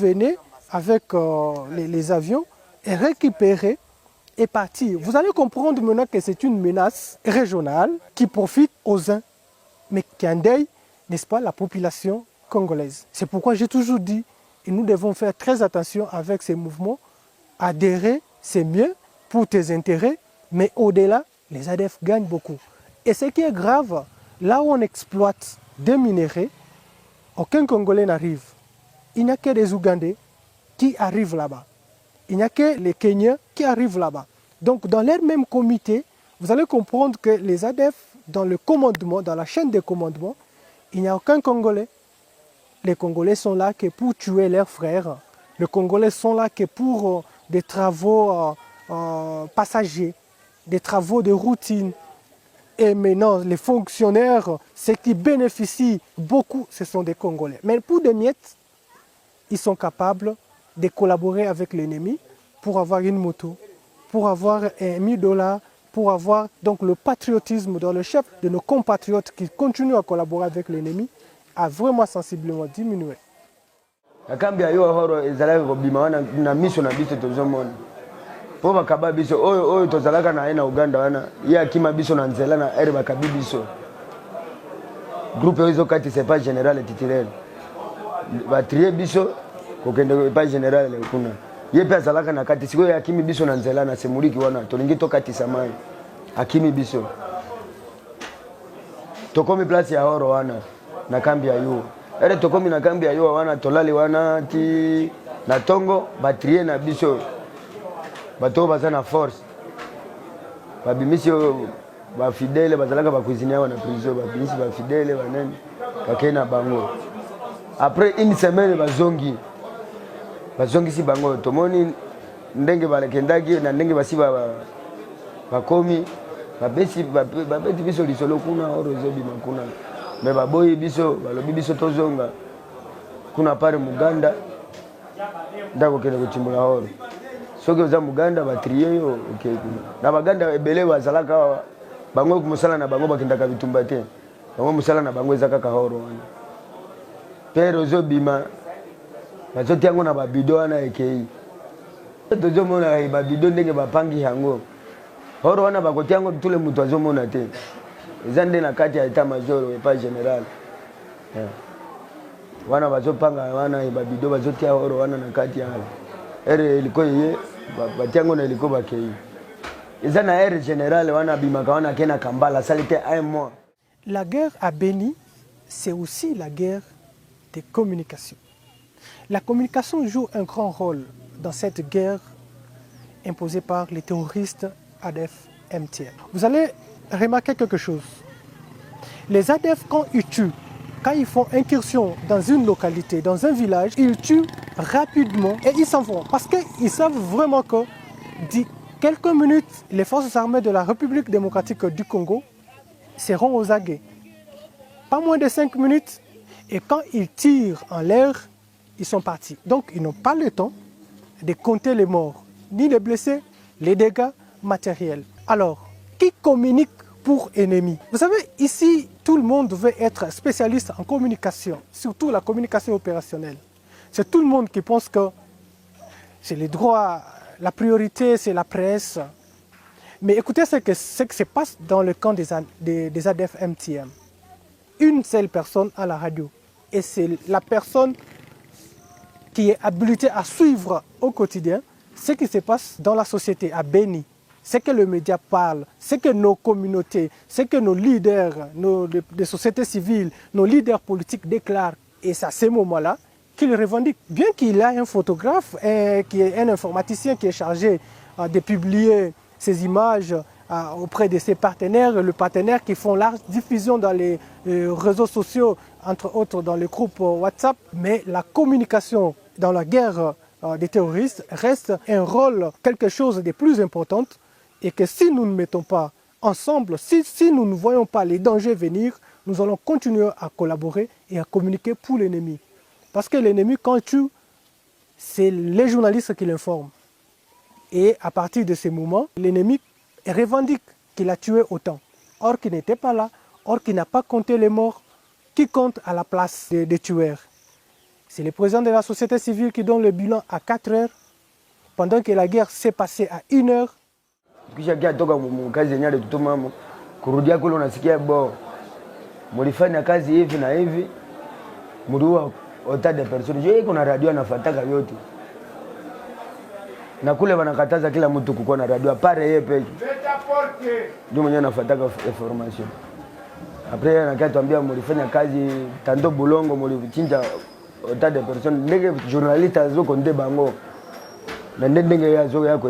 venait avec les avions et récupérer et partir. Vous allez comprendre maintenant que c'est une menace régionale qui profite aux uns, mais qui endeuille, n'est-ce pas, la population congolaise. C'est pourquoi j'ai toujours dit, et nous devons faire très attention avec ces mouvements. Adhérer, c'est mieux pour tes intérêts, mais au-delà, les ADF gagnent beaucoup. Et ce qui est grave, là où on exploite des minéraux, aucun Congolais n'arrive. Il n'y a que des Ougandais qui arrivent là-bas. Il n'y a que les Kenyans qui arrivent là-bas. Donc dans leur même comité, vous allez comprendre que les ADF, dans le commandement, dans la chaîne de commandement, il n'y a aucun Congolais. Les Congolais sont là que pour tuer leurs frères. Les Congolais sont là que pour des travaux passagers, des travaux de routine. Et maintenant, les fonctionnaires, ceux qui bénéficient beaucoup, ce sont des Congolais. Mais pour des miettes, ils sont capables de collaborer avec l'ennemi pour avoir une moto, pour avoir 1000 $, pour avoir donc le patriotisme dans le chef de nos compatriotes qui continuent à collaborer avec l'ennemi a vraiment sensiblement diminué. Akambi ayo horo ezalaka kobima wana na miso na biso tozomona. Po bakaba biso oyo tozalaka na ena Uganda wana ye akima biso na nzela na ere bakabi biso. Groupe oyo kati c'est pas général titulaire. Ba trier biso kokende pas général kuna. Ye pe azalaka na kati siko akimi biso na nzela na semuliki wana tolingi to kati samai. Akimi biso. Tokomi place ya horo wana na kambi ayo. Ere tokomi na kambi ayo wana tolali wana ti na tongo batrie na biso bato baza na force babimisi ba fidèle bazalaka ba cuisiner wana prison babimisi ba fidèle banene kakena bango après une semaine bazongi si bango tomoni ndenge balekendaki na ndenge basi bakomi babeti biso lisolo kuna orozobi makuna mais baboyi biso balobi biso tozonga kuna pare Muganda ndako kene kuchimbula horo soki oza Muganda batriye yo okay na baganda ebele bazalaka bango kumusala na bango bakendaka bitumba te bango musala na bango ezaka ka horo wana pero zobima bazoti yango na babido wana ekei tozomona babido ndenge bapangi yango horo wana bakoti yango tule mutu azomona te ezande na kati ya état major et pas général wana bazopanga wana babido bazotia horo wana na kati ya ere iliko ye batiango na iliko bakei ezana ere général wana bimaka wana kena kambala ça était un mois. La guerre à Beni, c'est aussi la guerre des communications. La communication joue un grand rôle dans cette guerre imposée par les terroristes ADF MTM. Vous allez remarquer quelque chose. Les ADF, quand ils font incursion dans une localité, dans un village, ils tuent rapidement et ils s'en vont. Parce qu'ils savent vraiment que d'ici quelques minutes, les forces armées de la République démocratique du Congo seront aux aguets. Pas moins de 5 minutes. Et quand ils tirent en l'air, ils sont partis. Donc ils n'ont pas le temps de compter les morts, ni les blessés, les dégâts matériels. Alors, qui communique pour ennemis? Vous savez, ici, tout le monde veut être spécialiste en communication, surtout la communication opérationnelle. C'est tout le monde qui pense que c'est les droits, la priorité, c'est la presse. Mais écoutez ce qui se passe dans le camp des ADF MTM. Une seule personne à la radio. Et c'est la personne qui est habilitée à suivre au quotidien ce qui se passe dans la société à Beni. Ce que le média parle, ce que nos communautés, ce que nos leaders, des sociétés civiles, nos leaders politiques déclarent. Et c'est à ce moment-là qu'il revendique. Bien qu'il y ait un photographe, qui est un informaticien qui est chargé de publier ces images auprès de ses partenaires, les partenaires qui font large diffusion dans les réseaux sociaux, entre autres dans les groupes WhatsApp. Mais la communication dans la guerre des terroristes reste un rôle, quelque chose de plus important. Et que si nous ne mettons pas ensemble, si nous ne voyons pas les dangers venir, nous allons continuer à collaborer et à communiquer pour l'ennemi. Parce que l'ennemi, quand il tue, c'est les journalistes qui l'informent. Et à partir de ces moments, l'ennemi revendique qu'il a tué autant. Or qu'il n'était pas là, or qu'il n'a pas compté les morts, qui compte à la place des tueurs. C'est le président de la société civile qui donne le bilan à 4 heures, pendant que la guerre s'est passée à 1 heure. Kisha kia toka kazi yenyewe tutuma kurudia kule unasikia bo. Mulifanya kazi hivi na hivi. Muliua autant de personnes. Je kuna radio anafuataka yote. Na kule wanakataza kila mtu kukuwa na radio pare yeye peke. Ndio mwenyewe anafuataka information. Après anakaa tuambia mulifanya kazi tando bulongo mulichinja autant de personnes. Ndege journaliste azo konde bango. Na ndenge yazo yako